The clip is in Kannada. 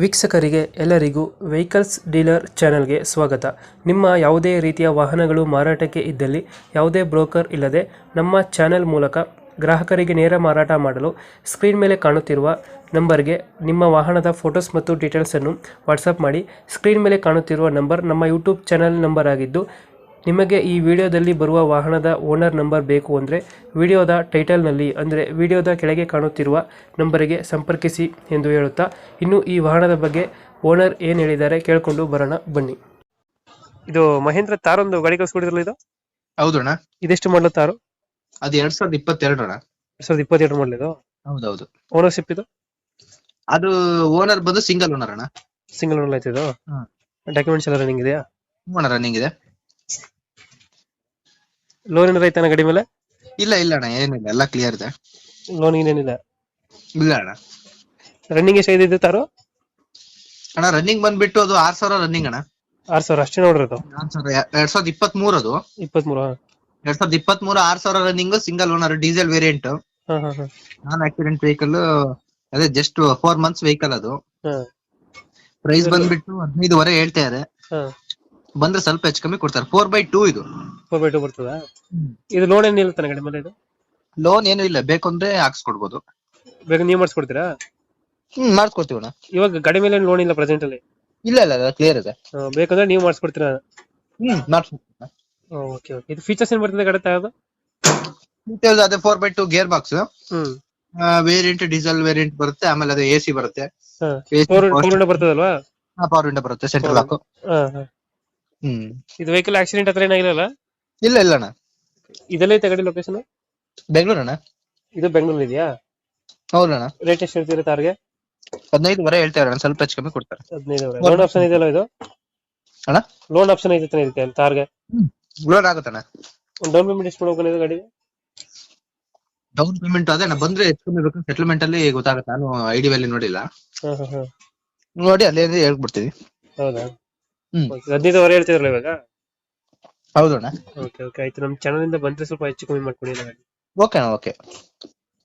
ವೀಕ್ಷಕರಿಗೆ ಎಲ್ಲರಿಗೂ ವೆಹಿಕಲ್ಸ್ ಡೀಲರ್ ಚಾನೆಲ್ಗೆ ಸ್ವಾಗತ. ನಿಮ್ಮ ಯಾವುದೇ ರೀತಿಯ ವಾಹನಗಳು ಮಾರಾಟಕ್ಕೆ ಇದ್ದಲ್ಲಿ ಯಾವುದೇ ಬ್ರೋಕರ್ ಇಲ್ಲದೆ ನಮ್ಮ ಚಾನೆಲ್ ಮೂಲಕ ಗ್ರಾಹಕರಿಗೆ ನೇರ ಮಾರಾಟ ಮಾಡಲು ಸ್ಕ್ರೀನ್ ಮೇಲೆ ಕಾಣುತ್ತಿರುವ ನಂಬರ್ಗೆ ನಿಮ್ಮ ವಾಹನದ ಫೋಟೋಸ್ ಮತ್ತು ಡೀಟೇಲ್ಸನ್ನು ವಾಟ್ಸಪ್ ಮಾಡಿ. ಸ್ಕ್ರೀನ್ ಮೇಲೆ ಕಾಣುತ್ತಿರುವ ನಂಬರ್ ನಮ್ಮ ಯೂಟ್ಯೂಬ್ ಚಾನೆಲ್ ನಂಬರ್ ಆಗಿದ್ದು, ನಿಮಗೆ ಈ ವಿಡಿಯೋದಲ್ಲಿ ಬರುವ ವಾಹನದ ಓನರ್ ನಂಬರ್ ಬೇಕು ಅಂದರೆ ವಿಡಿಯೋದ ಟೈಟಲ್ನಲ್ಲಿ ಅಂದರೆ ವಿಡಿಯೋದ ಕೆಳಗೆ ಕಾಣುತ್ತಿರುವ ನಂಬರಿಗೆ ಸಂಪರ್ಕಿಸಿ ಎಂದು ಹೇಳುತ್ತಾ, ಇನ್ನು ಈ ವಾಹನದ ಬಗ್ಗೆ ಓನರ್ ಏನು ಹೇಳಿದ್ದಾರೆ ಕೇಳಿಕೊಂಡು ಬರೋಣ ಬನ್ನಿ. ಇದು ಮಹೇಂದ್ರ ತಾರ್ ಒಂದು ಗಾಡಿ ಕಳಿಸ್ಕೊಡಿದ್ರಲ್ಲ, ಇದು ಹೌದಣ್ಣ. ಇದೆಷ್ಟು ಮಾಡಲು ತಾರು? ಅದು 2022 ಅಣ್ಣ. 2022 ಮಾಡಲ್ ಇದು. ಹೌದೌದು. ಓನರ್ಶಿಪ್ ಇದು? ಅದು ಓನರ್ ಬಂದು ಸಿಂಗಲ್ ಓನರ್ ಅಣ್ಣ. ಸಿಂಗಲ್ ಓನರ್ ಆಯ್ತು ಇದು. ಡಾಕ್ಯುಮೆಂಟ್ಸ್ ಎಲ್ಲ ರನ್ನಿಂಗ್ ಇದೆಯಾ? ಓನರ್ ರನ್ನಿಂಗ್ ಇದೆ. ಲೋನ್ ಏನಾರ ಐತಾನ ಗಾಡಿ ಮೇಲೆ? ಇಲ್ಲ ಇಲ್ಲ ಅಣ್ಣ, ಏನಿಲ್ಲ, ಎಲ್ಲ ಕ್ಲಿಯರ್ ಇದೆ. ಲೋನ್ ಏನಿಲ್ಲ. ಇಲ್ಲ ಅಣ್ಣ. ರನ್ನಿಂಗ್ ಎಷ್ಟು ಇದೆ ತಾರು? ಅಣ್ಣ ರನ್ನಿಂಗ್ ಬಂದ್ಬಿಟ್ಟು ಅದು 6000 ರನ್ನಿಂಗ್ ಅಣ್ಣ. 6000 ಅಷ್ಟೇ ನೋಡಿರೋದು? 2023 ಅದು. 23? 2023 6000 running, single owner, diesel variant, ನಾನ್ ಆಕ್ಸಿಡೆಂಟ್ ವೆಹಿಕಲ್. ಅದೇ ಜಸ್ಟ್ 4 ಮಂತ್ಸ್ ವೆಹಿಕಲ್ ಅದು. ಪ್ರೈಸ್ ಬಂದ್ಬಿಟ್ಟು 15,500 ಹೇಳ್ತಾ ಇದ್ದಾರೆ. ಬಂದ್ರೆ ಸ್ವಲ್ಪ ಹೆಚ್ಚು ಕಮ್ಮಿ ಕೊಡ್ತಾರೆ. 4x2 ಇದು. 4x2 ಬರ್ತದ? ಇದು ಲೋನ್ ಏನಿಲ್ಲ ತಾನೆ ಗಾಡಿ ಮೇಲೆ? ಇದು ಲೋನ್ ಏನು ಇಲ್ಲ, ಬೇಕು ಅಂದ್ರೆ ಹಾಕ್ಸ್ಕೊಡ್ಬೋದು. ಬೇಕು ನೀವು ಮಾಡಿಸ್ಕೊಡ್ತೀರಾ? ಮಾಡಿಸ್ಕೊಡ್ತೀವಿ ಅಣ್ಣ. ಇವಾಗ ಗಾಡಿ ಮೇಲೆ ಲೋನ್ ಇಲ್ಲ ಪ್ರೆಸೆಂಟ್ ಅಲ್ಲಿ? ಇಲ್ಲ ಇಲ್ಲ, ಕ್ಲಿಯರ್ ಇದೆ. ಬೇಕಂದ್ರೆ ನೀವು ಮಾಡಿಸ್ಕೊಡ್ತೀರಾ? ಮಾಡಿಸ್ಕೊಡ್ತೀನಿ. Okay okay. ಇದು ಫೀಚರ್ಸ್ ಏನ್ ಬರ್ತದೆ ಗಾಡಿ ತಗೋದು? ಅದೇ 4x2 gear box, variant diesel variant ಬರುತ್ತೆ. ಆಮೇಲೆ ಅದೇ AC ಬರುತ್ತೆ. ಪವರ್ ವಿಂಡೋ ಬರ್ತದಲ್ವಾ? ಪವರ್ ವಿಂಡೋ ಬರುತ್ತೆ, ಸೆಂಟ್ರಲ್ ಲಾಕ್. ಇದು ವೆಹಿಕಲ್ ಆಕ್ಸಿಡೆಂಟ್ ಹತ್ರ ಏನಾಗಿಲ್ಲ? ಇಲ್ಲ ಇಲ್ಲ ಅಣ್ಣ. ಇದೆಲ್ಲ ಐತೆ ಗಾಡಿ ಲೊಕೇಶನ್? ಬೆಂಗಳೂರು ಅಣ್ಣ. ಇದು ಬೆಂಗಳೂರು ಇದೆಯಾ? ಹೌದಣ್ಣ. ರೇಟ್ ಎಷ್ಟು ಹೇಳ್ತೀರಾ ತಾರ್ಗೆ? 15,500 ಹೇಳ್ತಾರೆ ಅಣ್ಣ, ಸ್ವಲ್ಪ ಹೆಚ್ಚು ಕಮ್ಮಿ ಕೊಡ್ತಾರೆ. 15,500. ಲೋನ್ ಆಪ್ಷನ್ ಇದೆಯಲ್ಲ ಇದು? ಅಣ್ಣ ಲೋನ್ ಆಪ್ಷನ್ ಐತೆ ತಾನೆ ಇದಕ್ಕೆ ತಾರ್ಗೆ? ಲೋನ್ ಆಗುತ್ತಣ್ಣ. ಡೌನ್ ಪೇಮೆಂಟ್ ಎಷ್ಟು ಮಾಡ್ಬೇಕು ಗಾಡಿಗೆ? ಡೌನ್ ಪೇಮೆಂಟ್ ಅದೇ ಅಣ್ಣ, ಬಂದ್ರೆ ಹೆಚ್ಚು ಕಮ್ಮಿ ಬೇಕು. ಸೆಟಲ್ಮೆಂಟ್ ಅಲ್ಲಿ ಗೊತ್ತಾಗುತ್ತೆ. ನಾನು ಐಡಿ ವ್ಯಾಲ್ಯೂ ನೋಡಿಲ್ಲ, ನೋಡಿ ಅಲ್ಲೇ ಹೇಳ್ಬಿಡ್ತೀವಿ. ಹೌದಾ? 15,500 ಹೇಳ್ತಿದ್ರಲ್ಲ ಇವಾಗ? ಹೌದಣ್ಣ. ಓಕೆ ಓಕೆ, ಆಯ್ತು. ನಮ್ಮ ಚಾನಲ್ ಇಂದ ಬಂದ್ರೆ ಸ್ವಲ್ಪ ಹೆಚ್ಚು ಕಮ್ಮಿ ಮಾಡ್ಕೊಡಿ. ಓಕೆ ಅಣ್ಣ, ಓಕೆ.